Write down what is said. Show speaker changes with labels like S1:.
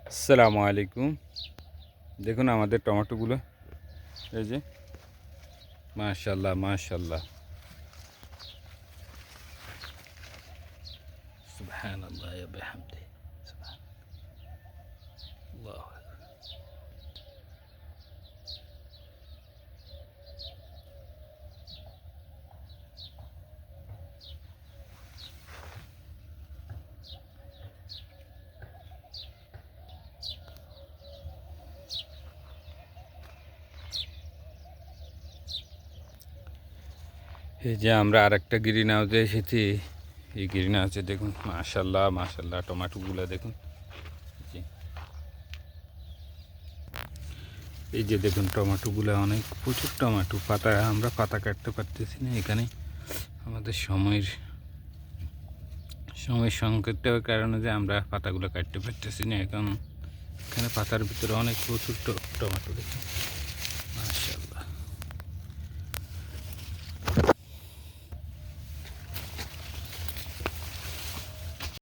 S1: আসসালামু আলাইকুম। দেখুন আমাদের টমেটোগুলো, এই যে মাশাআল্লাহ মাশাআল্লাহ, সুবহানাল্লাহ ওয়া বিহামদিহি, সুবহানাল্লাহ। এই যে আমরা আরেকটা গ্রিন হাউসে এসেছি। এই গ্রিন হাউসে দেখুন মাশাআল্লাহ মাশাআল্লাহ, টমেটোগুলো দেখুন। জি, এই যে দেখুন টমেটোগুলো অনেক প্রচুর টমেটো। আমরা পাতা কাটতে পারতেছি না এখানে, আমাদের সময় সংকটের কারণে যে আমরা পাতাগুলো কাটতে পারতেছি না। এখন এখানে পাতার ভিতরে অনেক প্রচুর টমেটো দেখুন।